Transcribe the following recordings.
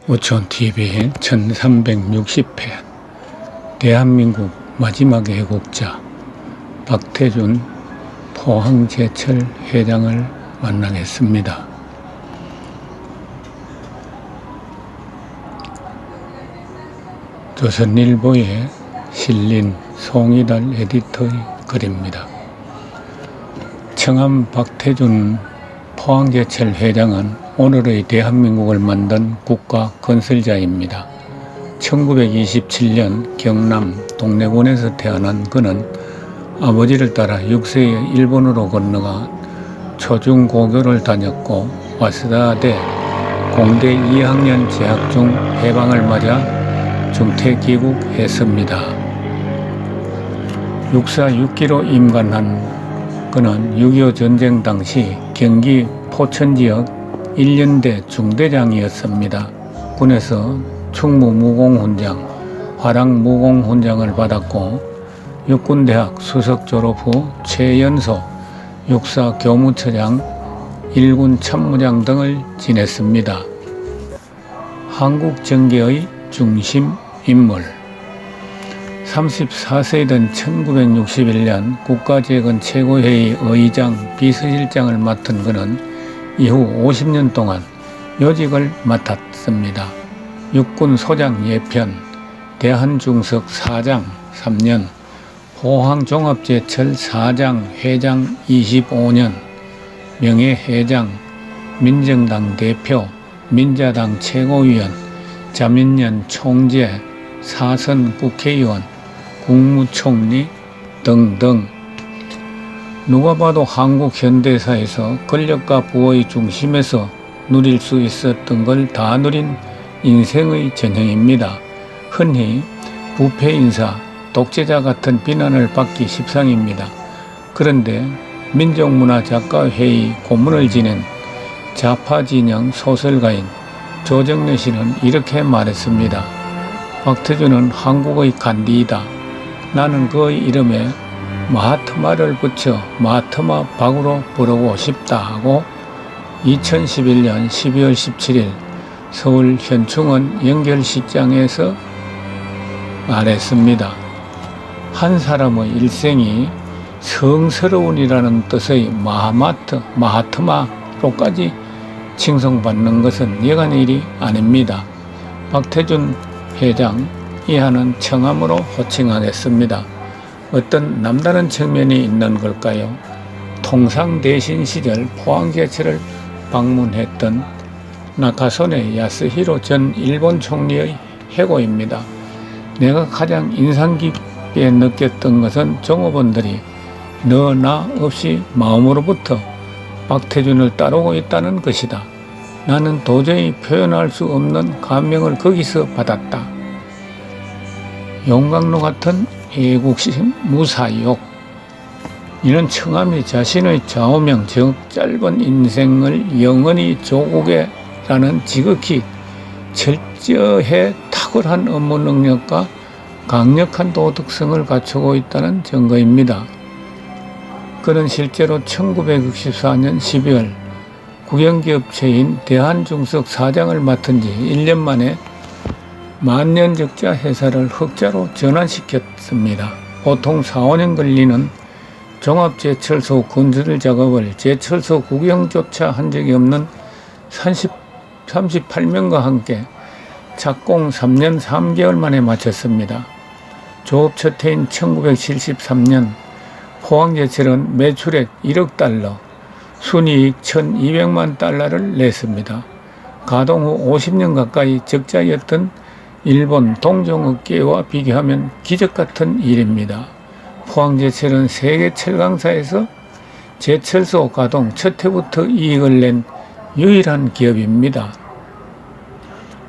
오촌TV 1360회 대한민국 마지막 애국자 박태준 포항제철 회장을 만나겠습니다. 조선일보에 실린 송이달 에디터의 글입니다. 청암 박태준 포항제철 회장은 오늘의 대한민국을 만든 국가 건설자입니다. 1927년 경남 동래군에서 태어난 그는 아버지를 따라 6세에 일본으로 건너가 초중고교를 다녔고 와세다대 공대 2학년 재학 중 해방을 맞아 중퇴귀국했습니다. 육사 6기로 임관한 그는 6.25 전쟁 당시 경기 포천지역 1년대 중대장이었습니다. 군에서 충무무공훈장, 화랑무공훈장을 받았고 육군대학 수석 졸업 후 최연소 육사 교무처장, 일군 참모장 등을 지냈습니다. 한국 정계의 중심 인물 34세이던 1961년 국가재건 최고회의 의장, 비서실장을 맡은 그는 이후 50년 동안 요직을 맡았습니다. 육군 소장 예편, 대한중석 사장 3년, 포항종합제철 사장 회장 25년, 명예회장, 민정당 대표, 민자당 최고위원, 자민련 총재, 사선 국회의원, 국무총리 등등. 누가 봐도 한국 현대사에서 권력과 부의 중심에서 누릴 수 있었던 걸 다 누린 인생의 전형입니다. 흔히 부패인사, 독재자 같은 비난을 받기 십상입니다. 그런데 민족문화작가회의 고문을 지낸 좌파진영 소설가인 조정래 씨는 이렇게 말했습니다. 박태준은 한국의 간디이다. 나는 그의 이름에 마하트마를 붙여 마하트마 박으로 부르고 싶다 하고 2011년 12월 17일 서울 현충원 연결식장에서 말했습니다. 한 사람의 일생이 성스러운이라는 뜻의 마하트마로까지 칭송받는 것은 여간의 일이 아닙니다. 박태준 회장 이하는 청암으로 호칭하겠습니다. 어떤 남다른 측면이 있는 걸까요? 통상대신 시절 포항제철을 방문했던 나카소네 야스히로 전 일본 총리의 해고입니다. 내가 가장 인상 깊게 느꼈던 것은 종업원들이 너 나 없이 마음으로부터 박태준을 따르고 있다는 것이다. 나는 도저히 표현할 수 없는 감명을 거기서 받았다. 용광로 같은 애국심 무사욕. 이는 청암이 자신의 좌우명 즉 짧은 인생을 영원히 조국에 라는 지극히 철저해 탁월한 업무 능력과 강력한 도덕성을 갖추고 있다는 증거입니다. 그는 실제로 1964년 12월 국영기업체인 대한중석 사장을 맡은 지 1년 만에 만년적자 회사를 흑자로 전환시켰습니다. 보통 4~5년 걸리는 종합제철소 건설 작업을 제철소 구경조차 한 적이 없는 38명과 함께 착공 3년 3개월 만에 마쳤습니다. 조업 첫 해인 1973년 포항제철은 매출액 1억 달러, 순이익 1,200만 달러를 냈습니다. 가동 후 50년 가까이 적자였던 일본 동종업계와 비교하면 기적같은 일입니다. 포항제철은 세계 철강사에서 제철소 가동 첫 해부터 이익을 낸 유일한 기업입니다.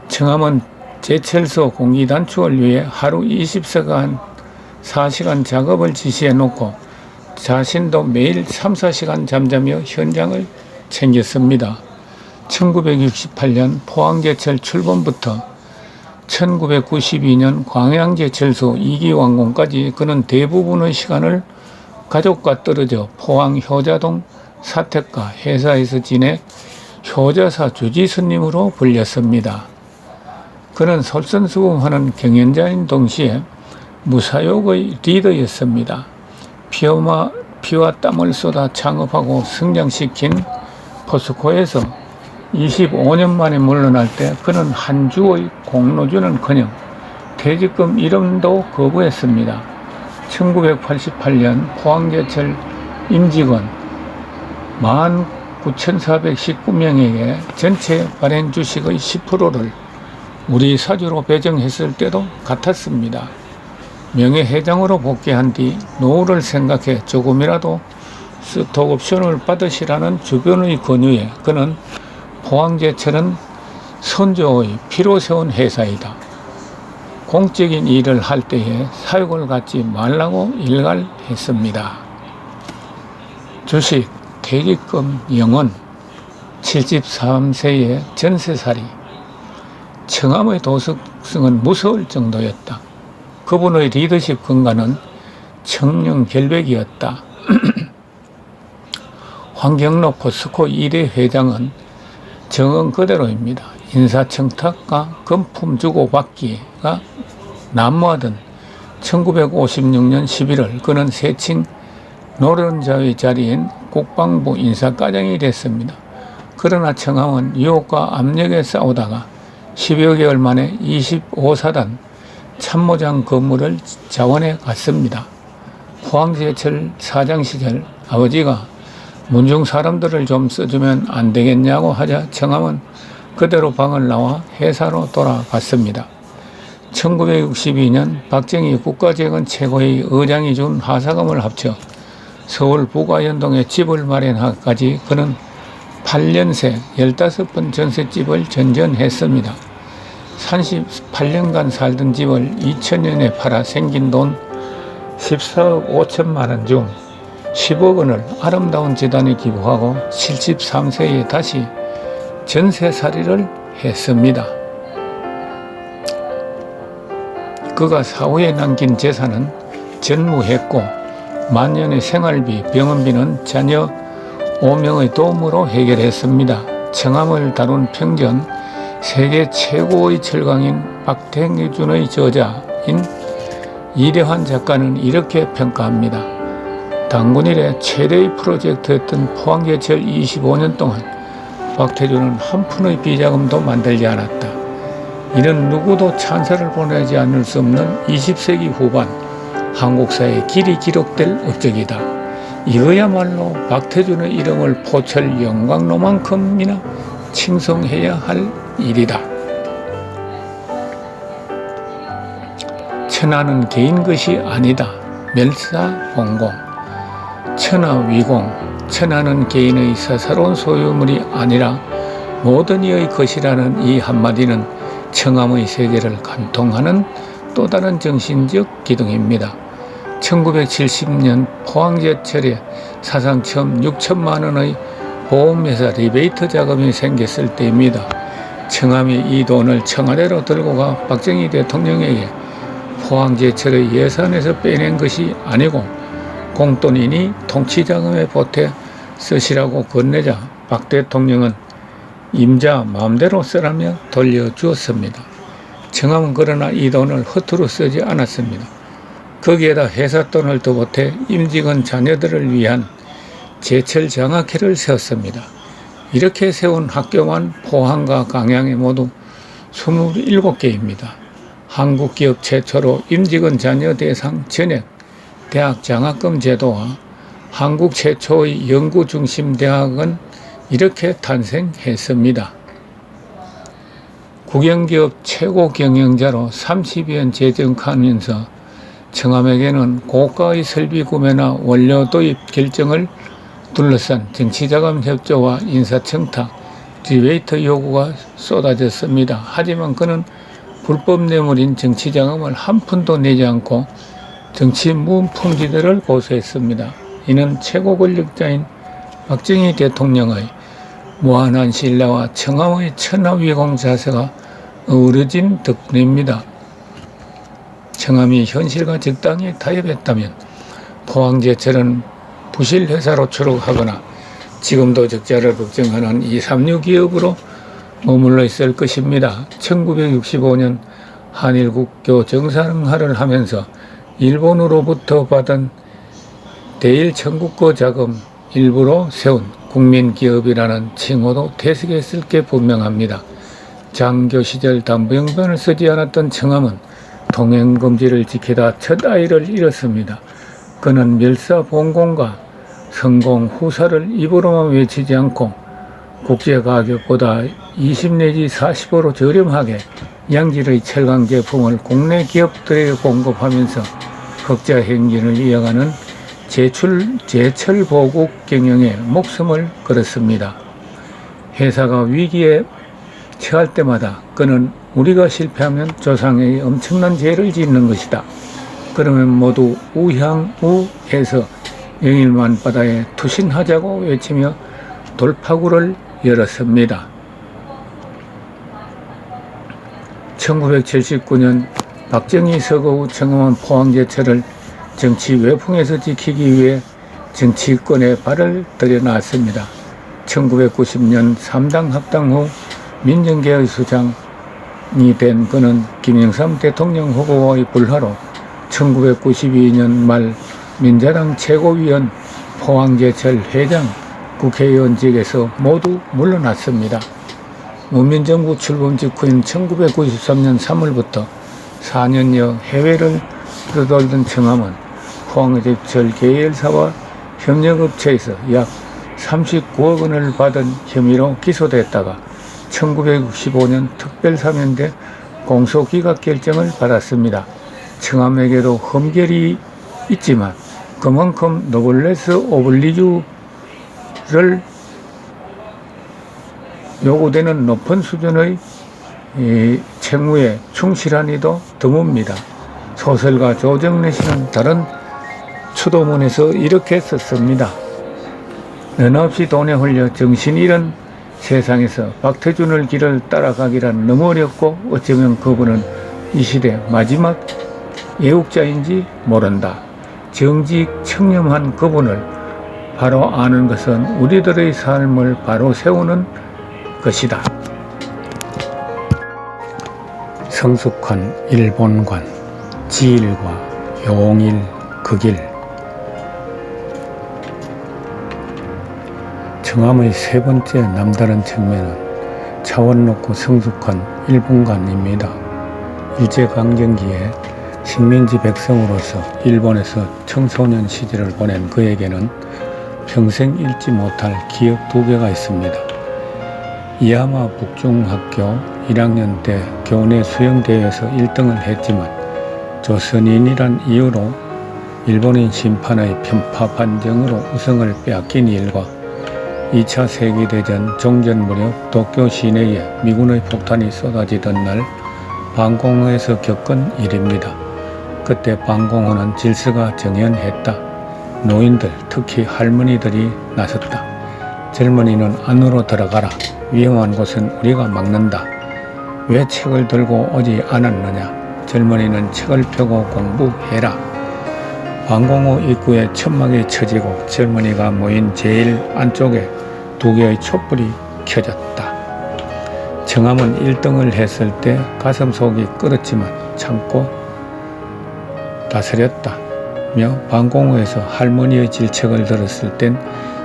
청암은 제철소 공기 단축을 위해 하루 24시간 작업을 지시해 놓고 자신도 매일 3~4시간 잠자며 현장을 챙겼습니다. 1968년 포항제철 출범부터 1992년 광양제철소 2기 완공까지 그는 대부분의 시간을 가족과 떨어져 포항 효자동 사택가 회사에서 지내 효자사 주지스님으로 불렸습니다. 그는 솔선수범하는 경연자인 동시에 무사욕의 리더였습니다. 피와 땀을 쏟아 창업하고 성장시킨 포스코에서 25년 만에 물러날 때 그는 한 주의 공로주는커녕 퇴직금 이름도 거부했습니다. 1988년 포항제철 임직원 19,419명에게 전체 발행 주식의 10%를 우리 사주로 배정했을 때도 같았습니다. 명예회장으로 복귀한 뒤 노후를 생각해 조금이라도 스톡옵션을 받으시라는 주변의 권유에 그는 포항제철은 선조의 피로 세운 회사이다. 공적인 일을 할 때에 사욕을 갖지 말라고 일갈했습니다. 주식, 퇴직금, 영혼, 73세의 전세살이, 청암의 도덕성은 무서울 정도였다. 그분의 리더십 근간은 청렴결백이었다. 황경로 포스코 1회 회장은 정언 그대로입니다. 인사청탁과 금품 주고받기가 난무하던 1956년 11월 그는 세칭 노련자의 자리인 국방부 인사과장이 됐습니다. 그러나 청암은 유혹과 압력에 싸우다가 10여 개월 만에 25사단 참모장 근무를 자원해 갔습니다. 포항제철 사장 시절 아버지가 문중 사람들을 좀 써주면 안 되겠냐고 하자 청암은 그대로 방을 나와 회사로 돌아갔습니다. 1962년 박정희 국가재건 최고의 의장이 준 하사금을 합쳐 서울 부가연동에 집을 마련하기까지 그는 8년 새 15번 전셋집을 전전했습니다. 38년간 살던 집을 2000년에 팔아 생긴 돈 14억 5천만 원 중 10억 원을 아름다운 재단에 기부하고 73세에 다시 전세살이를 했습니다. 그가 사후에 남긴 재산은 전무했고 만년의 생활비, 병원비는 자녀 5명의 도움으로 해결했습니다. 청암을 다룬 평전 세계 최고의 철강인 박태규준의 저자인 이대환 작가는 이렇게 평가합니다. 단군 이래 최대의 프로젝트였던 포항제철 25년 동안 박태준은 한 푼의 비자금도 만들지 않았다. 이는 누구도 찬사를 보내지 않을 수 없는 20세기 후반 한국사에 길이 기록될 업적이다. 이거야말로 박태준의 이름을 포철 영광로만큼이나 칭송해야 할 일이다. 천하는 개인 것이 아니다. 멸사봉공. 천하위공. 천하는 개인의 사사로운 소유물이 아니라 모든 이의 것이라는 이 한마디는 청암의 세계를 관통하는 또 다른 정신적 기둥입니다. 1970년 포항제철에 사상 처음 6천만 원의 보험회사 리베이트 자금이 생겼을 때입니다. 청암이 이 돈을 청와대로 들고 가 박정희 대통령에게 포항제철의 예산에서 빼낸 것이 아니고 공돈이니 통치자금에 보태 쓰시라고 건네자 박 대통령은 임자 마음대로 쓰라며 돌려주었습니다. 청암은 그러나 이 돈을 허투루 쓰지 않았습니다. 거기에다 회사 돈을 더 보태 임직원 자녀들을 위한 제철 장학회를 세웠습니다. 이렇게 세운 학교만 포항과 강양에 모두 27개입니다. 한국 기업 최초로 임직원 자녀 대상 전액 대학 장학금 제도와 한국 최초의 연구중심 대학은 이렇게 탄생했습니다. 국영기업 최고 경영자로 30년 재정하면서 청암에게는 고가의 설비 구매나 원료 도입 결정을 둘러싼 정치자금 협조와 인사청탁, 리베이트 요구가 쏟아졌습니다. 하지만 그는 불법 뇌물인 정치자금을 한 푼도 내지 않고 정치 무음풍지들을 고소했습니다. 이는 최고 권력자인 박정희 대통령의 무한한 신뢰와 청암의 천하위공 자세가 어우러진 덕분입니다. 청암이 현실과 적당히 타협했다면 포항제철은 부실회사로 추락하거나 지금도 적자를 걱정하는 236 기업으로 머물러 있을 것입니다. 1965년 한일국교 정상화를 하면서 일본으로부터 받은 대일청구권 자금 일부로 세운 국민기업이라는 칭호도 퇴색했을 게 분명합니다. 장교 시절 담보용변을 쓰지 않았던 청함은 통행금지를 지키다 첫 아이를 잃었습니다. 그는 멸사봉공과 성공 후사를 입으로만 외치지 않고 국제가격보다 20 내지 40% 저렴하게 양질의 철강 제품을 국내 기업들에게 공급하면서 흑자 행진을 이어가는 제철보국 경영에 목숨을 걸었습니다. 회사가 위기에 처할 때마다 그는 우리가 실패하면 조상에게 엄청난 죄를 짓는 것이다. 그러면 모두 우향우해서 영일만 바다에 투신하자고 외치며 돌파구를 열었습니다. 1979년 박정희 서거후 청엄한 포항제철을 정치 외풍에서 지키기 위해 정치권에 발을 들여놨습니다. 1990년 3당 합당 후 민정개혁 수장이 된 그는 김영삼 대통령 후보와의 불화로 1992년 말 민자당 최고위원, 포항제철 회장, 국회의원직에서 모두 물러났습니다. 문민정부 출범 직후인 1993년 3월부터 4년여 해외를 떠돌던 청함은 포항제철 계열사와 협력업체에서 약 39억 원을 받은 혐의로 기소됐다가 1965년 특별사면대 공소기각 결정을 받았습니다. 청함에게도 흠결이 있지만 그만큼 노블레스 오블리주를 요구되는 높은 수준의 책무에 충실한 이도 드뭅니다. 소설가 조정래 씨는 다른 추도문에서 이렇게 썼습니다. 너없이 돈에 홀려 정신 잃은 세상에서 박태준의 길을 따라가기란 너무 어렵고 어쩌면 그분은 이 시대 마지막 애국자인지 모른다. 정직 청렴한 그분을 바로 아는 것은 우리들의 삶을 바로 세우는 것이다. 성숙한 일본관, 지일과 용일 그 길. 청함의 세 번째 남다른 측면은 차원 높고 성숙한 일본관입니다. 일제강점기에 식민지 백성으로서 일본에서 청소년 시절을 보낸 그에게는 평생 잃지 못할 기억 두 개가 있습니다. 이하마 북중학교 1학년 때 교내 수영대회에서 1등을 했지만 조선인이란 이유로 일본인 심판의 편파 판정으로 우승을 빼앗긴 일과 2차 세계대전 종전 무렵 도쿄 시내에 미군의 폭탄이 쏟아지던 날 방공호에서 겪은 일입니다. 그때 방공호는 질서가 정연했다. 노인들, 특히 할머니들이 나섰다. 젊은이는 안으로 들어가라. 위험한 곳은 우리가 막는다. 왜 책을 들고 오지 않았느냐. 젊은이는 책을 펴고 공부해라. 방공호 입구에 천막이 쳐지고 젊은이가 모인 제일 안쪽에 두 개의 촛불이 켜졌다. 청함은 1등을 했을 때 가슴속이 끓었지만 참고 다스렸다며 방공호에서 할머니의 질책을 들었을 땐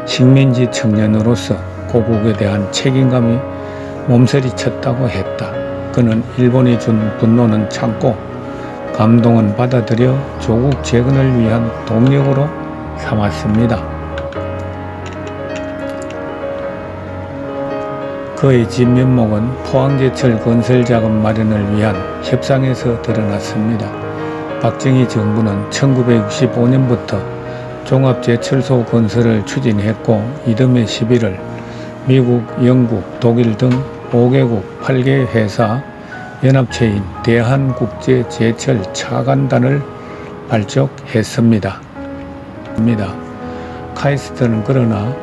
식민지 청년으로서 고국에 대한 책임감이 몸서리쳤다고 했다. 그는 일본이 준 분노는 참고 감동은 받아들여 조국 재건을 위한 동력으로 삼았습니다. 그의 진면목은 포항제철 건설자금 마련을 위한 협상에서 드러났습니다. 박정희 정부는 1965년부터 종합제철소 건설을 추진했고 이듬해 11월 미국, 영국, 독일 등 5개국 8개 회사 연합체인 대한국제제철차관단을 발족했습니다. 카이스트는 그러나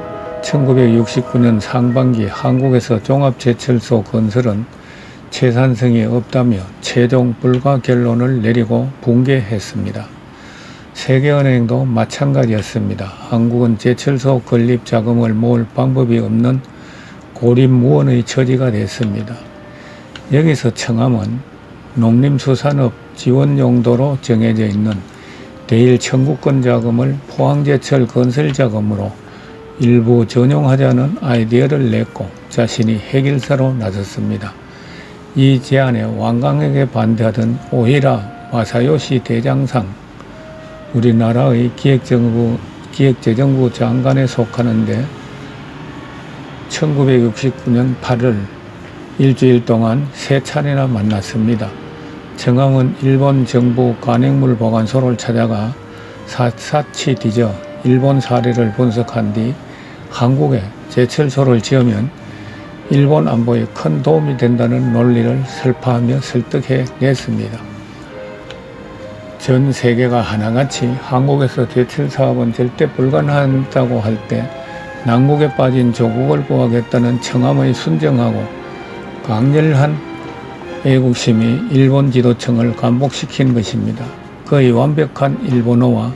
1969년 상반기 한국에서 종합제철소 건설은 채산성이 없다며 최종 불가 결론을 내리고 붕괴했습니다. 세계은행도 마찬가지였습니다. 한국은 제철소 건립 자금을 모을 방법이 없는 고립무원의 처지가 됐습니다. 여기서 청암은 농림수산업 지원 용도로 정해져 있는 대일 청구권 자금을 포항제철 건설 자금으로 일부 전용하자는 아이디어를 냈고 자신이 해결사로 나섰습니다. 이 제안에 완강하게 반대하던 오히라 마사요시 대장상, 우리나라의 기획재정부 장관에 속하는데 1969년 8월 일주일 동안 3차례나 만났습니다. 청암은 일본 정부 간행물 보관소를 찾아가 샅샅이 뒤져 일본 사례를 분석한 뒤 한국에 제철소를 지으면 일본 안보에 큰 도움이 된다는 논리를 설파하며 설득해 냈습니다. 전 세계가 하나같이 한국에서 제철 사업은 절대 불가능하다고 할 때 난국에 빠진 조국을 구하겠다는 청암의 순정하고 강렬한 애국심이 일본 지도층을 감복시킨 것입니다. 그의 완벽한 일본어와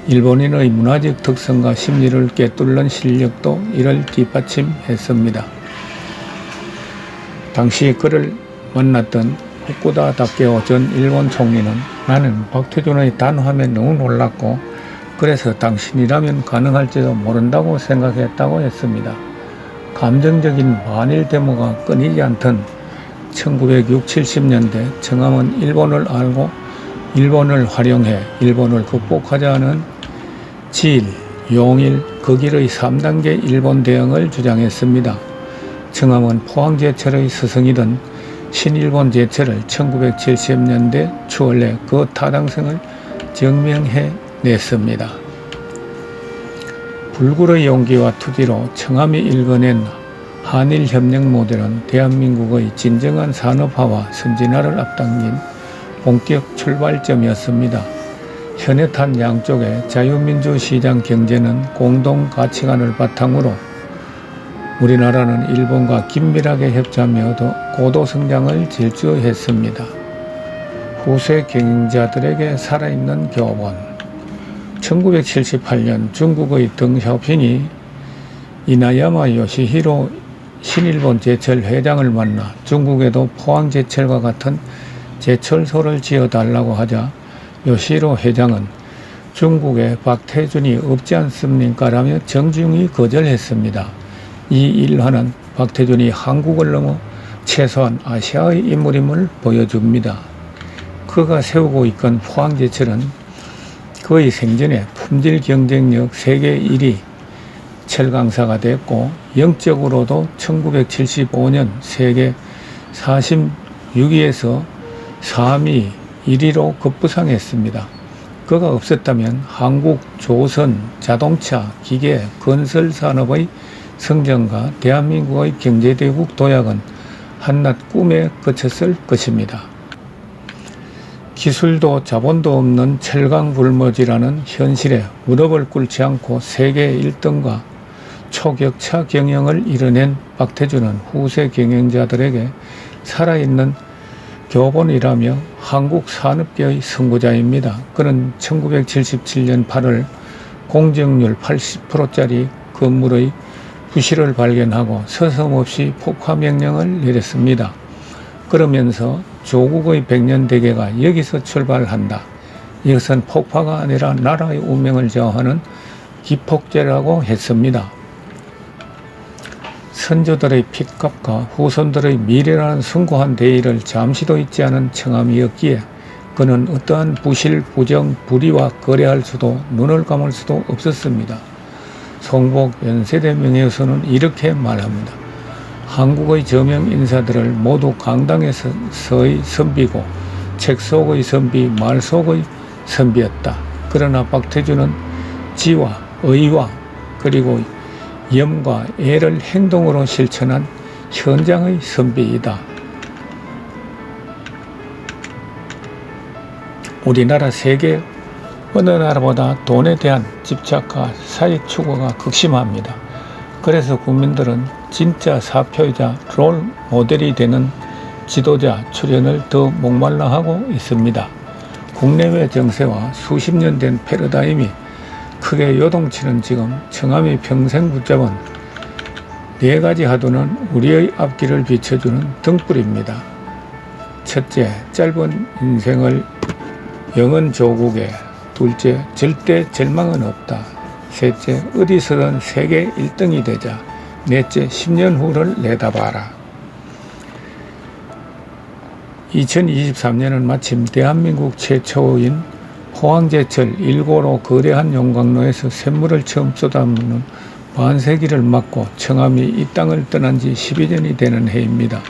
일본인의 문화적 특성과 심리를 꿰뚫는 실력도 이를 뒷받침했습니다. 당시 그를 만났던 후쿠다 다케오 전 일본 총리는 나는 박태준의 단호함에 너무 놀랐고 그래서 당신이라면 가능할지도 모른다고 생각했다고 했습니다. 감정적인 반일 데모가 끊이지 않던 1960, 70년대 청암은 일본을 알고 일본을 활용해 일본을 극복하자는 질, 용일, 극일의 3단계 일본 대응을 주장했습니다. 청암은 포항제철의 스승이던 신일본 제철을 1970년대 추월해 그 타당성을 증명해 냈습니다. 불굴의 용기와 투지로 청암이 일궈낸 한일협력 모델은 대한민국의 진정한 산업화와 선진화를 앞당긴 본격 출발점이었습니다. 현해탄 양쪽의 자유민주 시장 경제는 공동 가치관을 바탕으로 우리나라는 일본과 긴밀하게 협조하며 고도 성장을 질주했습니다. 후세 경영자들에게 살아있는 교본. 1978년 중국의 덩샤오핑이 이나야마 요시히로 신일본 제철 회장을 만나 중국에도 포항제철과 같은 제철소를 지어달라고 하자 요시히로 회장은 중국에 박태준이 없지 않습니까? 라며 정중히 거절했습니다. 이 일화는 박태준이 한국을 넘어 최소한 아시아의 인물임을 보여줍니다. 그가 세우고 있던 포항제철은 그의 생전에 품질 경쟁력 세계 1위 철강사가 됐고 영적으로도 1975년 세계 46위에서 3위 1위로 급부상했습니다. 그가 없었다면 한국, 조선, 자동차, 기계, 건설 산업의 성장과 대한민국의 경제대국 도약은 한낱 꿈에 그쳤을 것입니다. 기술도 자본도 없는 철강굴머지라는 현실에 무릎을 꿇지 않고 세계 1등과 초격차 경영을 이뤄낸 박태준은 후세 경영자들에게 살아있는 교본이라며 한국 산업계의 선구자입니다. 그는 1977년 8월 공정률 80%짜리 건물의 부실을 발견하고 서슴없이 폭파명령을 내렸습니다. 그러면서 조국의 백년대계가 여기서 출발한다. 이것은 폭파가 아니라 나라의 운명을 좌우하는 기폭제라고 했습니다. 선조들의 핏값과 후손들의 미래라는 숭고한 대의를 잠시도 잊지 않은 청암이었기에 그는 어떠한 부실, 부정, 불의와 거래할 수도 눈을 감을 수도 없었습니다. 송복 연세대 명예훼손은 이렇게 말합니다. 한국의 저명 인사들을 모두 강당에서의 선비고 책 속의 선비, 말 속의 선비였다. 그러나 박태준은 지와 의와 그리고 염과 애를 행동으로 실천한 현장의 선비이다. 우리나라 세계 어느 나라보다 돈에 대한 집착과 사익 추구가 극심합니다. 그래서 국민들은 진짜 사표이자 롤 모델이 되는 지도자 출연을 더 목말라 하고 있습니다. 국내외 정세와 수십 년 된 패러다임이 크게 요동치는 지금 청암이 평생 붙잡은 네 가지 화두는 우리의 앞길을 비춰주는 등불입니다. 첫째, 짧은 인생을 영은 조국에. 둘째, 절대 절망은 없다. 셋째, 어디서든 세계 1등이 되자. 넷째, 10년 후를 내다봐라. 2023년은 마침 대한민국 최초인 포항제철 1호로 거대한 용광로에서 샘물을 처음 쏟아붓는 반세기를 맞고 청암이 이 땅을 떠난 지 12년이 되는 해입니다.